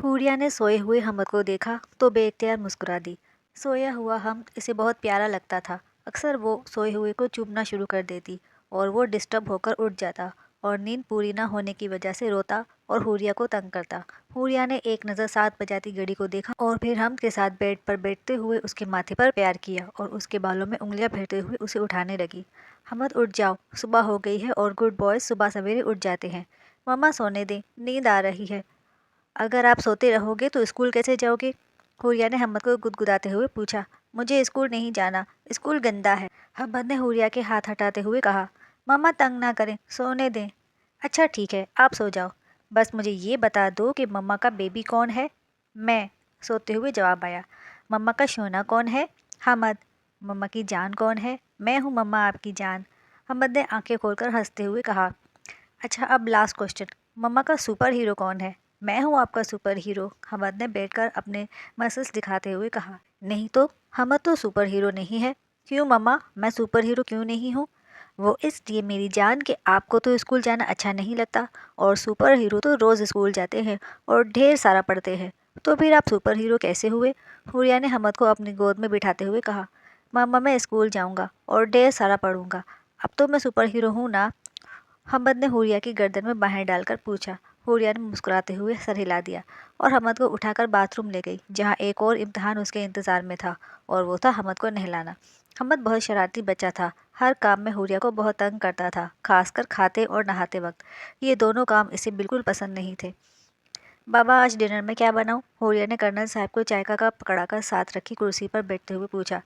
हूरिया ने सोए हुए हमद को देखा तो बेइख्तियार मुस्कुरा दी। सोया हुआ हमद इसे बहुत प्यारा लगता था। अक्सर वो सोए हुए को चूमना शुरू कर देती और वो डिस्टर्ब होकर उठ जाता और नींद पूरी न होने की वजह से रोता और हूरिया को तंग करता। हूरिया ने एक नज़र 7 बजाती घड़ी को देखा और फिर हमद के साथ बेड पर बैठते हुए उसके माथे पर प्यार किया और उसके बालों में उंगलियां फेरते हुए उसे उठाने लगी। हमद उठ जाओ, सुबह हो गई है और गुड बॉयज सुबह सवेरे उठ जाते हैं। मम्मा सोने दें, नींद आ रही है। अगर आप सोते रहोगे तो स्कूल कैसे जाओगे? हूरिया ने हमद को गुदगुदाते हुए पूछा। मुझे स्कूल नहीं जाना, स्कूल गंदा है। हमद ने हूरिया के हाथ हटाते हुए कहा। मम्मा तंग ना करें, सोने दें। अच्छा ठीक है, आप सो जाओ। बस मुझे ये बता दो कि मम्मा का बेबी कौन है? मैं, सोते हुए जवाब आया। मम्मा का सोना कौन है? हमद। मम्मा की जान कौन है? मैं हूँ मम्मा आपकी जान। हमद ने आंखें खोलकर हंसते हुए कहा। अच्छा अब लास्ट क्वेश्चन, मम्मा का सुपर हीरो कौन है? मैं हूँ आपका सुपर हीरो। हमद ने बैठकर अपने मसल्स दिखाते हुए कहा। नहीं तो हमद तो सुपर हीरो नहीं है। क्यों मम्मा, मैं सुपर हीरो क्यों नहीं हूँ? वो इसलिए मेरी जान कि आपको तो स्कूल जाना अच्छा नहीं लगता और सुपर हीरो तो रोज़ स्कूल जाते हैं और ढेर सारा पढ़ते हैं। तो फिर आप सुपर हीरो कैसे हुए? हुरिया ने हमद को अपनी गोद में बिठाते हुए कहा। मम्मा मैं स्कूल जाऊँगा और ढेर सारा पढ़ूंगा, अब तो मैं सुपर हीरो हूँ ना? हमद ने हूरिया की गर्दन में बाहें डालकर पूछा। हूरिया ने मुस्कुराते हुए सर हिला दिया और हमद को उठाकर बाथरूम ले गई, जहाँ एक और इम्तिहान उसके इंतज़ार में था और वो था हमद को नहलाना। हमद बहुत शरारती बच्चा था, हर काम में हूरिया को बहुत तंग करता था, खासकर खाते और नहाते वक्त। ये दोनों काम इसे बिल्कुल पसंद नहीं थे। बाबा आज डिनर में क्या बनाऊँ? हूरिया ने कर्नल साहब को चाय का कप पकड़ाकर साथ रखी कुर्सी पर बैठते हुए पूछा।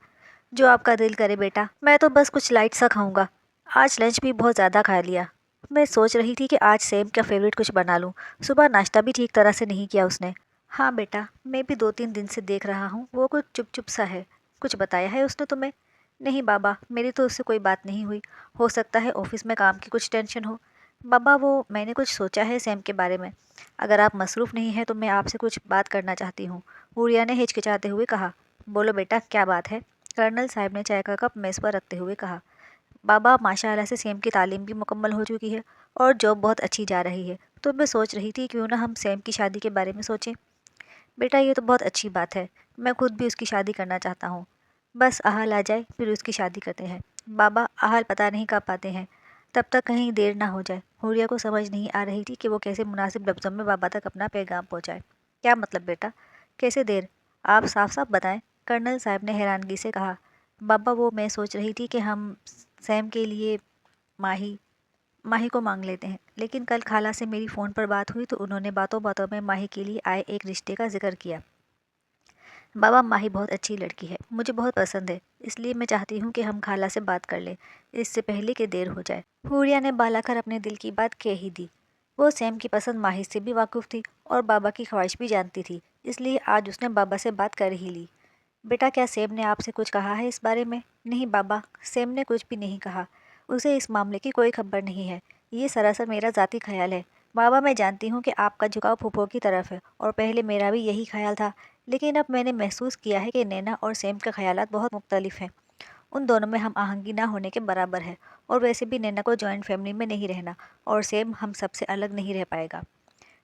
जो आपका दिल करे बेटा, मैं तो बस कुछ लाइट सा खाऊंगा। आज लंच भी बहुत ज़्यादा खा लिया। मैं सोच रही थी कि आज सैम का फेवरेट कुछ बना लूँ। सुबह नाश्ता भी ठीक तरह से नहीं किया उसने। हाँ बेटा, मैं भी 2-3 दिन से देख रहा हूँ, वो कुछ चुप चुप सा है। कुछ बताया है उसने तुम्हें? नहीं बाबा, मेरी तो उससे कोई बात नहीं हुई। हो सकता है ऑफिस में काम की कुछ टेंशन हो। बाबा वो मैंने कुछ सोचा है सैम के बारे में। अगर आप मसरूफ़ नहीं हैं तो मैं आपसे कुछ बात करना चाहती हूँ। हूरिया ने हिचकिचाते हुए कहा। बोलो बेटा, क्या बात है? कर्नल साहब ने चाय का कप मेज़ पर रखते हुए कहा। बाबा माशाल्लाह से सैम की तालीम भी मुकम्मल हो चुकी है और जॉब बहुत अच्छी जा रही है, तो मैं सोच रही थी क्यों ना हम सैम की शादी के बारे में सोचें। बेटा ये तो बहुत अच्छी बात है, मैं खुद भी उसकी शादी करना चाहता हूँ। बस आहल आ जाए फिर उसकी शादी करते हैं। बाबा आहल पता नहीं कब पाते हैं, तब तक कहीं देर ना हो जाए। हुरिया को समझ नहीं आ रही थी कि वो कैसे मुनासिब लफ्ज़ों में बाबा तक अपना पैगाम पहुँचाए। क्या मतलब बेटा, कैसे देर? आप साफ साफ बताएं। कर्नल साहब ने हैरानगी से कहा। बाबा वो मैं सोच रही थी कि हम सैम के लिए माही माही को मांग लेते हैं, लेकिन कल खाला से मेरी फ़ोन पर बात हुई तो उन्होंने बातों बातों में माही के लिए आए एक रिश्ते का जिक्र किया। बाबा माही बहुत अच्छी लड़की है, मुझे बहुत पसंद है, इसलिए मैं चाहती हूँ कि हम खाला से बात कर लें, इससे पहले कि देर हो जाए। हूरिया ने बालाकर अपने दिल की बात कह ही दी। वो सैम की पसंद माही से भी वाकिफ थी और बाबा की ख्वाहिश भी जानती थी, इसलिए आज उसने बाबा से बात कर ही ली। बेटा क्या सैम ने आपसे कुछ कहा है इस बारे में? नहीं बाबा, सैम ने कुछ भी नहीं कहा। उसे इस मामले की कोई खबर नहीं है। ये सरासर मेरा ज़ाती ख्याल है। बाबा मैं जानती हूँ कि आपका झुकाव फूफो की तरफ है और पहले मेरा भी यही ख्याल था, लेकिन अब मैंने महसूस किया है कि नैना और सैम के ख्यालात बहुत मुख्तलिफ हैं। उन दोनों में हम आहंगी ना होने के बराबर है और वैसे भी नैना को जॉइंट फैमिली में नहीं रहना और सैम हम सबसे अलग नहीं रह पाएगा।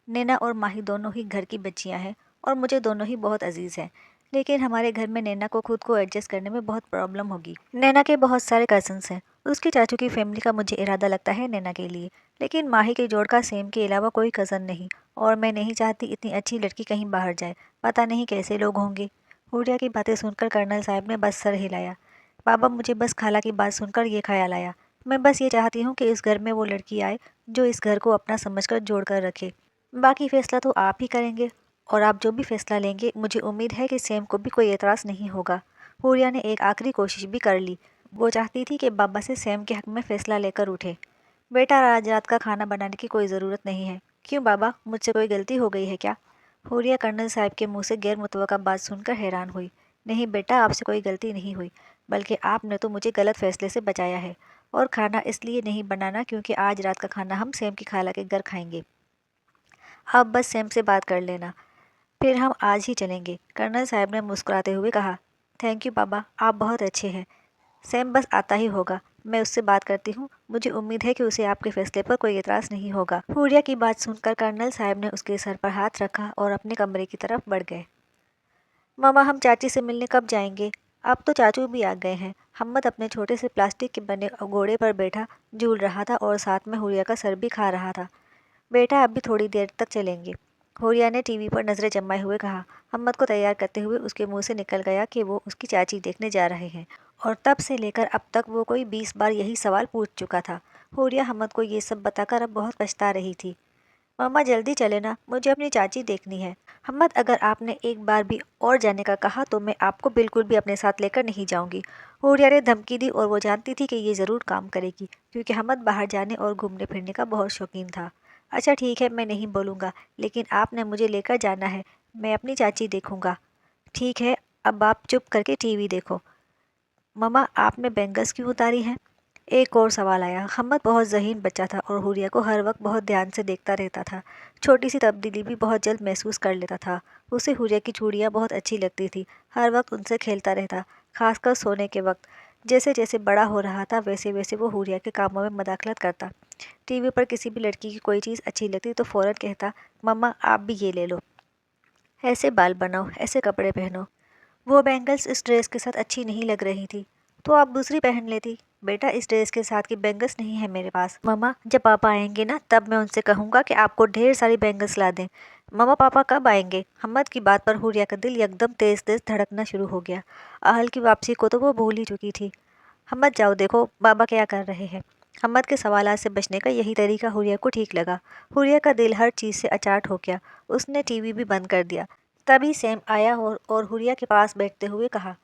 नैना और माही दोनों ही घर की बच्चियां हैं और मुझे दोनों ही बहुत अजीज़ हैं, लेकिन हमारे घर में नैना को खुद को एडजस्ट करने में बहुत प्रॉब्लम होगी। नैना के बहुत सारे कज़न्स हैं, उसके चाचू की फैमिली का मुझे इरादा लगता है नैना के लिए, लेकिन माही के जोड़ का सेम के अलावा कोई कज़न नहीं और मैं नहीं चाहती इतनी अच्छी लड़की कहीं बाहर जाए, पता नहीं कैसे लोग होंगे। हूरिया की बातें सुनकर कर्नल साहब ने बस सर हिलाया। बाबा मुझे बस खाला की बात सुनकर ये ख्याल आया, मैं बस ये चाहती हूँ कि इस घर में वो लड़की आए जो इस घर को अपना समझकर जोड़ कर रखे। बाकी फ़ैसला तो आप ही करेंगे और आप जो भी फ़ैसला लेंगे मुझे उम्मीद है कि सैम को भी कोई एतराज़ नहीं होगा। हूरिया ने एक आखिरी कोशिश भी कर ली। वो चाहती थी कि बाबा से सैम के हक़ में फ़ैसला लेकर उठे। बेटा आज रात का खाना बनाने की कोई ज़रूरत नहीं है। क्यों बाबा, मुझसे कोई गलती हो गई है क्या? हूरिया कर्नल साहब के मुँह से गैर मुतवक्का बात सुनकर हैरान हुई। नहीं बेटा, आपसे कोई गलती नहीं हुई, बल्कि आपने तो मुझे गलत फ़ैसले से बचाया है। और खाना इसलिए नहीं बनाना क्योंकि आज रात का खाना हम सैम की खाला के घर खाएंगे। आप बस सैम से बात कर लेना, फिर हम आज ही चलेंगे। कर्नल साहब ने मुस्कुराते हुए कहा। थैंक यू बाबा, आप बहुत अच्छे हैं। सैम बस आता ही होगा, मैं उससे बात करती हूँ। मुझे उम्मीद है कि उसे आपके फैसले पर कोई एतराज़ नहीं होगा। हुरिया की बात सुनकर कर्नल साहब ने उसके सर पर हाथ रखा और अपने कमरे की तरफ बढ़ गए। मामा, हम चाची से मिलने कब जाएंगे? अब तो चाचू भी आ गए हैं। हम्मद अपने छोटे से प्लास्टिक के बने घोड़े पर बैठा झूल रहा था और साथ में हुरिया का सर भी खा रहा था। बेटा, अब भी थोड़ी देर तक चलेंगे, हुरिया ने टीवी पर नजरें जमाए हुए कहा। हम्मद को तैयार करते हुए उसके मुंह से निकल गया कि वो उसकी चाची देखने जा रहे हैं, और तब से लेकर अब तक वो कोई 20 बार यही सवाल पूछ चुका था। हुरिया हम्मद को ये सब बताकर अब बहुत पछता रही थी। मामा, जल्दी चले ना, मुझे अपनी चाची देखनी है। हम्मद, अगर आपने एक बार भी और जाने का कहा तो मैं आपको बिल्कुल भी अपने साथ लेकर नहीं जाऊंगी, हुरिया ने धमकी दी, और वो जानती थी कि ये ज़रूर काम करेगी, क्योंकि हम्मद बाहर जाने और घूमने फिरने का बहुत शौकीन था। अच्छा ठीक है, मैं नहीं बोलूँगा, लेकिन आपने मुझे लेकर जाना है। मैं अपनी चाची देखूंगा। ठीक है, अब आप चुप करके टीवी देखो। मम्मा, आपने बैंगल्स क्यों उतारी हैं? एक और सवाल आया। हम्मद बहुत ज़हीन बच्चा था और हुरिया को हर वक्त बहुत ध्यान से देखता रहता था। छोटी सी तब्दीली भी बहुत जल्द महसूस कर लेता था। उसे हुरिया की चूड़ियाँ बहुत अच्छी लगती थी। हर वक्त उनसे खेलता रहता, खासकर सोने के वक्त। जैसे जैसे बड़ा हो रहा था वैसे वैसे वो हुरिया के कामों में मदाखलत करता। टीवी पर किसी भी लड़की की कोई चीज़ अच्छी लगती तो फ़ौरन कहता, मम्मा आप भी ये ले लो, ऐसे बाल बनाओ, ऐसे कपड़े पहनो। वो बैंगल्स इस ड्रेस के साथ अच्छी नहीं लग रही थी, तो आप दूसरी पहन लेती। बेटा, इस ड्रेस के साथ की बैंगल्स नहीं है मेरे पास। मम्मा, जब पापा आएंगे ना तब मैं उनसे कहूँगा कि आपको ढेर सारी बैंगल्स ला दें। मम्मा, पापा कब आएंगे? हम्मद की बात पर हुरिया का दिल एकदम तेज तेज धड़कना शुरू हो गया। आहल की वापसी को तो वो भूल ही चुकी थी। हम्मद, जाओ देखो बाबा क्या कर रहे हैं। हम्मद के सवालात से बचने का यही तरीका हुरिया को ठीक लगा। हुरिया का दिल हर चीज़ से अचाट हो गया। उसने टीवी भी बंद कर दिया। तभी सैम आया और हुरिया के पास बैठते हुए कहा,